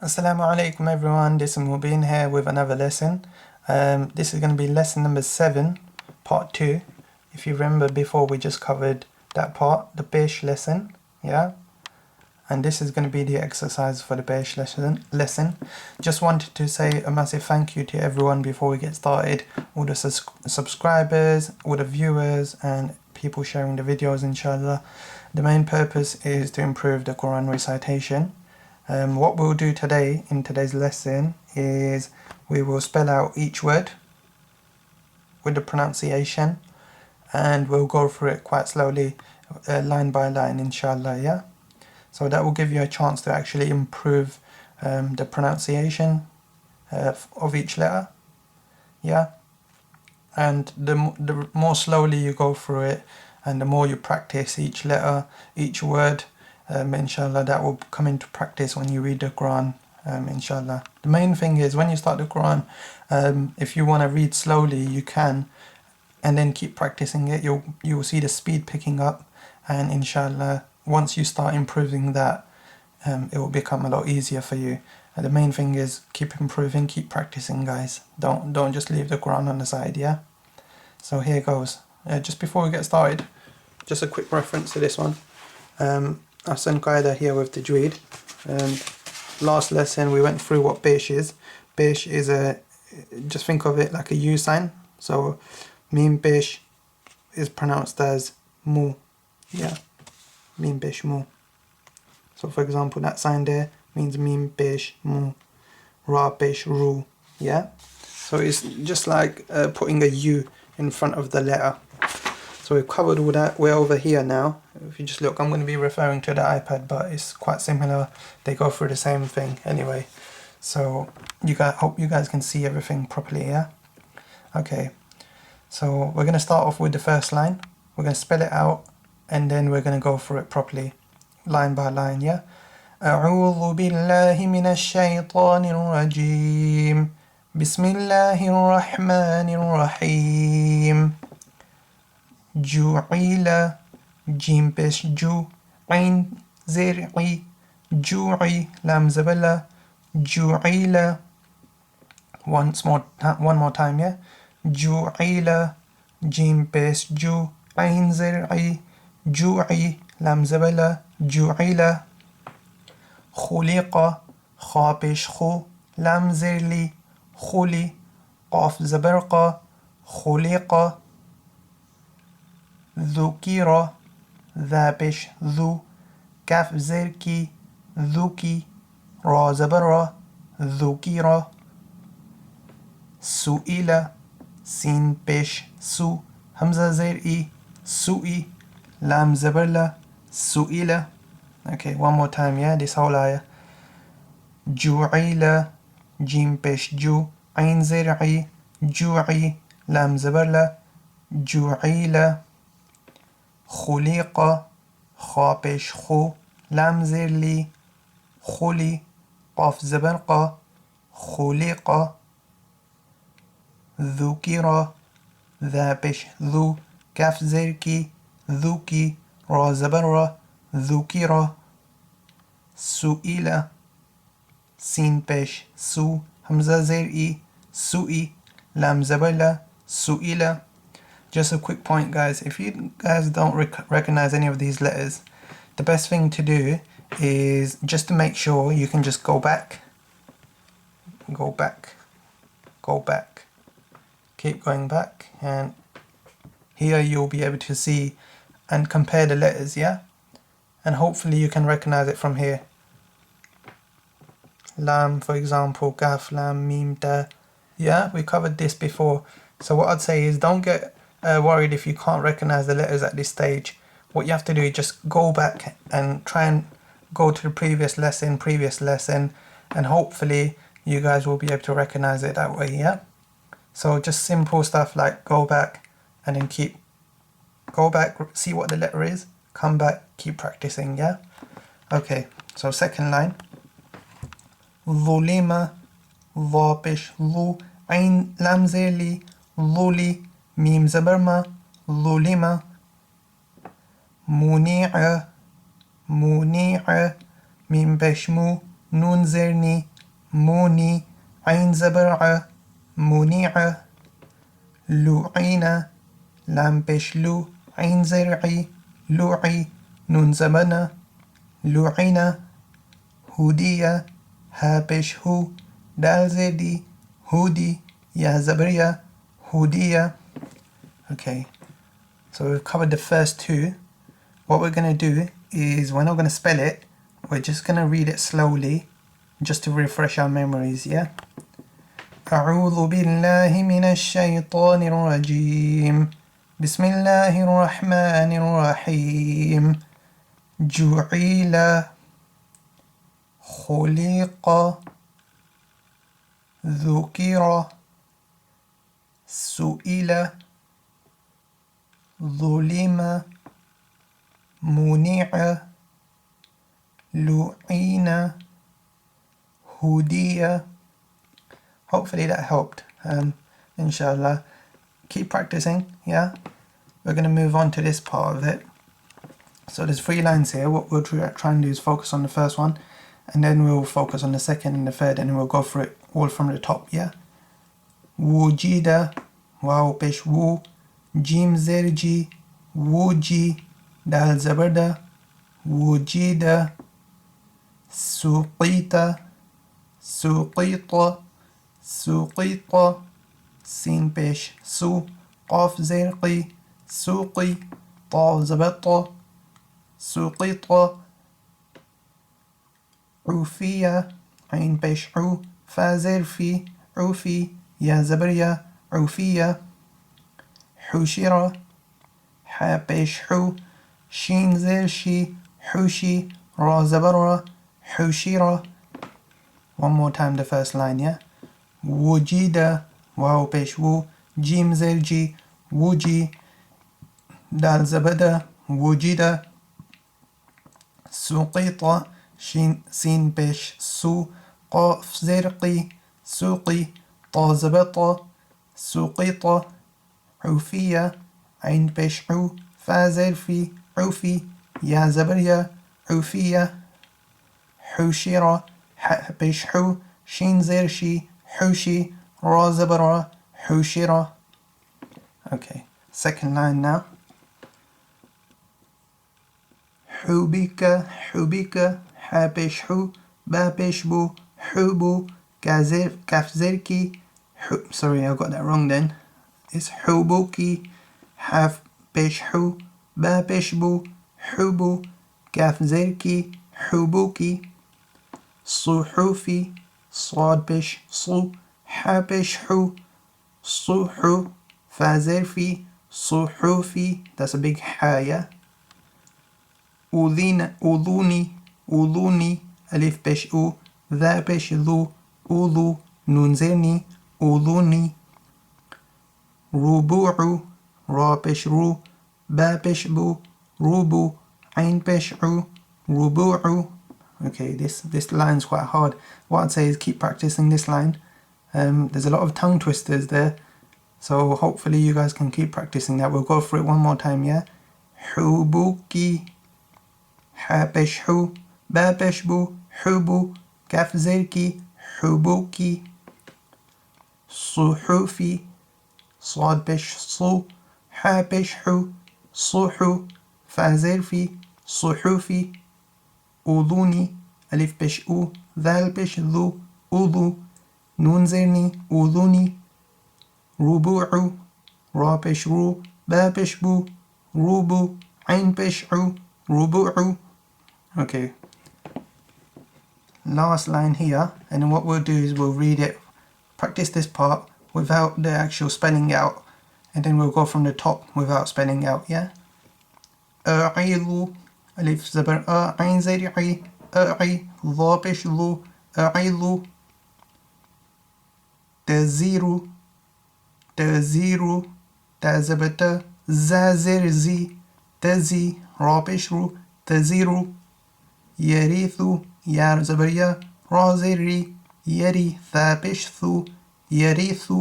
Assalamu alaikum everyone, this is Mubin here with another lesson. This is going to be lesson number 7, part 2. If you remember before we just covered that part, the Pesh lesson, yeah? And this is going to be the exercise for the Pesh lesson. Just wanted to say a massive thank you to everyone before we get started. All the subscribers, all the viewers and people sharing the videos, inshallah. The main purpose is to improve the Quran recitation. What we'll do today in today's lesson is we will spell out each word with the pronunciation and we'll go through it quite slowly, line by line, inshallah, yeah? So that will give you a chance to actually improve the pronunciation of each letter, yeah? And the more slowly you go through it and the more you practice each letter, each word, inshallah, that will come into practice when you read the Quran, inshallah. The main thing is when you start the Quran, if you want to read slowly, you can, and then keep practicing it. You will see the speed picking up, and inshallah, once you start improving that, it will become a lot easier for you. And the main thing is keep improving, keep practicing, guys. Don't just leave the Quran on the side, yeah? So here goes. Just before we get started, just a quick reference to this one. Ahsanul Quwaid here with Tajweed. Last lesson we went through what Pesh is. Pesh is just think of it like a U sign. So Mim Pesh is pronounced as Mu. Yeah, Mim Pesh Mu. So for example, that sign there means Mim Pesh Mu. Ra Pesh Ru. Yeah. So it's just like putting a U in front of the letter. So we've covered all that. We're over here now. If you just look, I'm going to be referring to the iPad, but it's quite similar. They go through the same thing anyway. So hope you guys can see everything properly, yeah? Okay. So we're going to start off with the first line. We're going to spell it out and then we're going to go through it properly, line by line, yeah? أعوذ بالله من الشيطان الرجيم بسم الله الرحمن الرحيم جعل جيم بش جو عين زرعي جوعي لام زبلة جعل one more time, yeah? جعل جيم بش جو عين زرعي جوعي لام زبلة جعل خلق خابش خو لام زرلي خلي قاف زبرقة خلق ذكر ذابش ذو كاف زركي ذوكي را زبر ذكر سئل سين بش سو همزة زرئي سئي لام زبرلة سئل. Okay, one more time, yeah, this whole ayah. جعل جيم بش جو عين زرعي جوعي لام زبرلة جعل خلق خابش خو لام زرلي خلي قاف زبرقة خلق ذكر ذابش ذو كاف زركي ذوكي را زبر ذكر سئل سين بش سو همزة زرئي سئي لام زبلة سئل. Just a quick point, guys, if you guys don't recognize any of these letters, the best thing to do is just to make sure you can just go back, keep going back, and here you'll be able to see and compare the letters, yeah? And hopefully you can recognize it from here. Lam, for example, Kaf, Lam, Mim, Da. Yeah, we covered this before. So what I'd say is don't get worried if you can't recognize the letters at this stage. What you have to do is just go back and try and go to the previous lesson, and hopefully you guys will be able to recognize it that way, yeah? So just simple stuff like go back and then go back, see what the letter is, come back, keep practicing, yeah? Okay, so second line. ظلم ضابش ظو عين لام زيلي ظلي ميم زبرما ظلم منيع ميم بشمو نون زر ني موني عين زبر ع منيع لوعين لام بش لو عين زرعي لوعي نون زبنا لوعين هودية ها بش هو دال زدي هودي يا زبرية هودية. Okay, so we've covered the first two. What we're going to do is we're not going to spell it, we're just going to read it slowly just to refresh our memories, yeah? أعوذ بالله من الشيطان الرجيم بسم الله الرحمن الرحيم جعل خلق ذكر سئل ظلم منع لعين هدي. Hopefully that helped. Inshallah, keep practicing. Yeah, we're going to move on to this part of it. So there's 3 lines here. What we'll try and do is focus on the first one, and then we'll focus on the second and the third, and we'll go through it all from the top. Yeah. Wujida, waw pesh wu, jim zerji, wuji, dal zabarda, wujida, suqita, suqita, suqita, sin pesh su, qaf zerqi, suqi, ta zabata, suqita, عوفية عين بيش عو فازر في عوفي يا زبرية عوفية حوشرة حا بيش حو شين زر شي حوشي را زبرة حوشرة. One more time the first line, yeah? وجيدة واو بيش وو جيم زر جي وجي دال زبدة وجيدة سقيطة شين سين بيش سو قاف زرقي سوقي طا زبطة سوقيطة عوفية عين بيش عو فازر في عوفي يا زبرية عوفية حوشرة ح بيش حو شين زرشي حوشي را زبرة حوشرة. Okay, second line now. حبك حبك ح بيش حو با بيش بو حبو كاف زركي sorry I got that wrong then, it's حبوكي حاف بيش حو با بيش بو حبو كاف زركي حبوكي صحوفي صاد بيش صو ح بيش حو صحو فازرفي صحوفي, that's a big ح, yeah? أذوني أذوني ألف بيش أو ذا بيش ذو أذو نون زرني أذوني ربوع را بيش رو با بيش بو ربو عين بيش عو ربوع. Okay, this line's quite hard. What I'd say is keep practicing this line. There's a lot of tongue twisters there, so hopefully you guys can keep practicing that. We'll go through it one more time, yeah? حبوكي ح بيش حو با بيش بو حبو كاف زركي حبوكي صحوفي صاد بيش صو ح بيش حو صحو فازرفي صحوفي أذوني ألف بيش أو ذال بيش ذو أذو نون زرني أذوني ربوع را بيش رو با بيش بو ربو عين بيش عو ربوع. Okay, last line here, and then what we'll do is we'll read it, practice this part without the actual spelling out, and then we'll go from the top without spelling out, yeah? أعيذ ألف زبر عين زر عي أعي ضا بش ذو أعيذ تزير تزير تزبت زازر زي تزي را بش رو تزير يريث يا زبرية رازري يري ثابش ثو يريث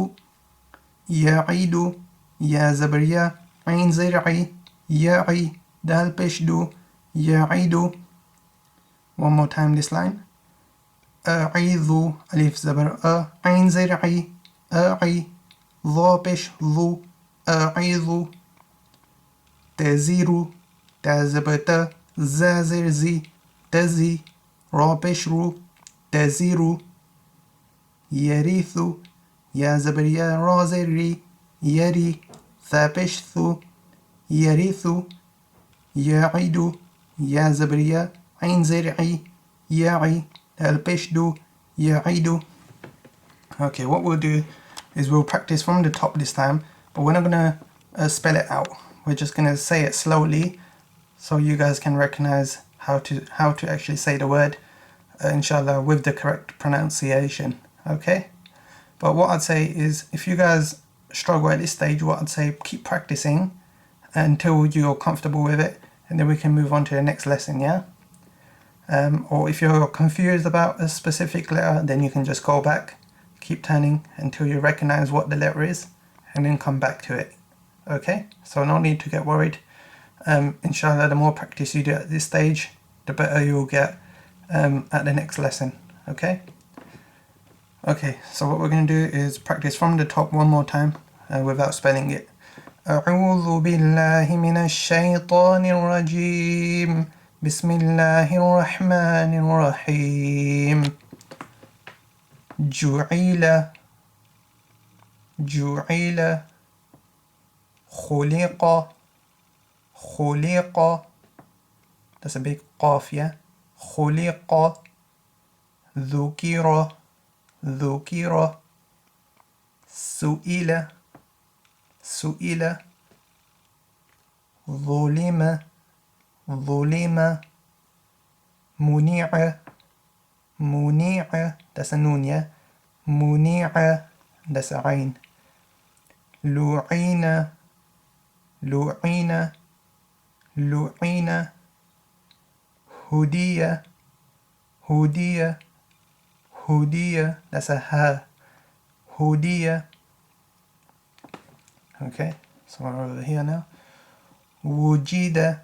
يعيد يا زبرية عين زرعي يعي دال بش دو يعيد. One more time this line. أعيذ ألف زبر عين زر أعي ضا بش ذو أعيذ تزير تزبر زا زر زي تزي را بش رو تزير يريث يا زبر يا را زر ري يري ثا بش ثو يريث يعيد يا زبر يا عين زر عي يعي البش دو يعيد. Okay, what we'll do is we'll practice from the top this time, but we're not gonna spell it out. We're just gonna say it slowly, so you guys can recognize how to actually say the word, inshallah, with the correct pronunciation. Okay, but what I'd say is, if you guys struggle at this stage, what I'd say, keep practicing until you're comfortable with it, and then we can move on to the next lesson. Yeah. Or if you're confused about a specific letter, then you can just go back, keep turning until you recognize what the letter is, and then come back to it. Okay, so no need to get worried. Inshallah, the more practice you do at this stage, the better you'll get at the next lesson. Okay, so what we're going to do is practice from the top one more time without spelling it. أعوذ بالله من الشيطان الرجيم بسم الله الرحمن الرحيم جعل خلق that's a big قاف, yeah. خلق ذكر سئل ظلم منيع that's a noon, yeah. منيع that's a عين. لعين هدي that's a ha. هدي. Okay, so we're over here now. وجد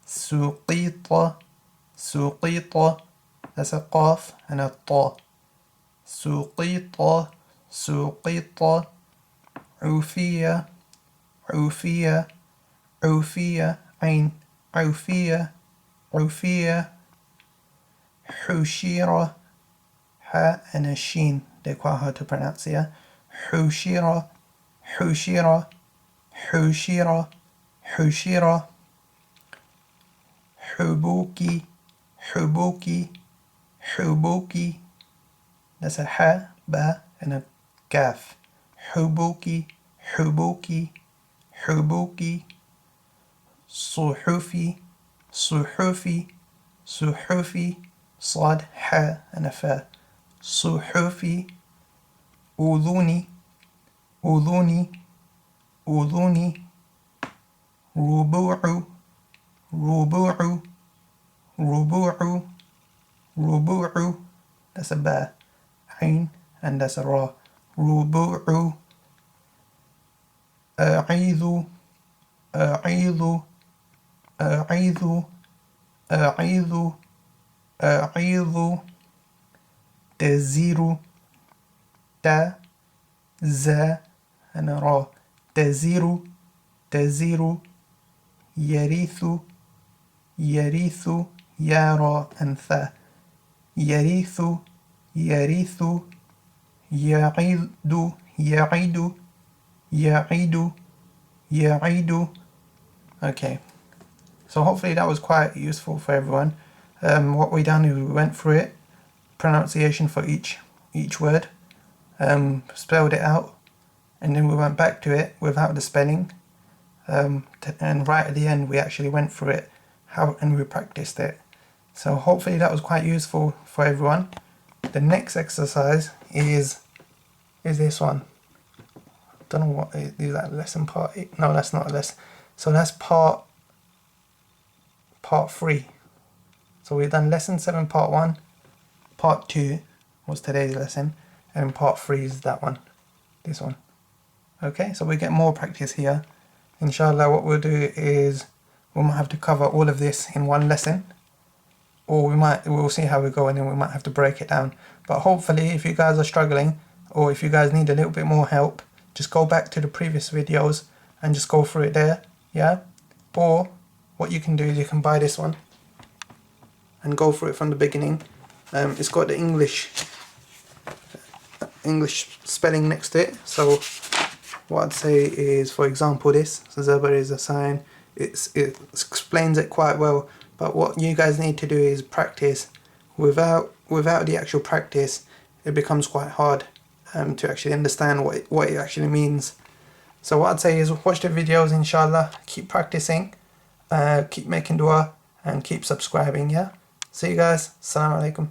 سقط that's a qaf and a ta. سقط عفية عين عفية حشيرة ha and a sheen, they're quite hard to pronounce here. حشيرة حبوكي that's a ha, ba and a kaf. حبوكي صحفي صاد ha and a fa. صحفي أذوني ربوع that's a ba, عين and that's a ra. ربوع أعيذ تزير تا زا and a ra. تزير يريث يا را and ثا. يريث يعيد. Okay, so hopefully that was quite useful for everyone. What we done is we went through it, pronunciation for each word, spelled it out, and then we went back to it without the spelling, and right at the end we actually went through it and we practiced it. So hopefully that was quite useful for everyone. The next exercise is this one. Don't know what is that, lesson part 8? No, that's not a lesson. So that's part 3. So we've done lesson 7 part 1, part 2 was today's lesson, and part 3 is that one, this one. Okay, so we get more practice here. Inshallah, what we'll do is we might have to cover all of this in one lesson, or we'll see how we go, and then we might have to break it down. But hopefully, if you guys are struggling, or if you guys need a little bit more help, just go back to the previous videos and just go through it there, yeah? Or what you can do is you can buy this one and go through it from the beginning. It's got the English spelling next to it. So what I'd say is, for example, this, so ZABAR is a sign. It explains it quite well, but what you guys need to do is practice. Without the actual practice, it becomes quite hard to actually understand what it actually means. So what I'd say is watch the videos, inshallah, keep practicing, keep making dua, and keep subscribing, yeah? See you guys. Assalamu alaikum.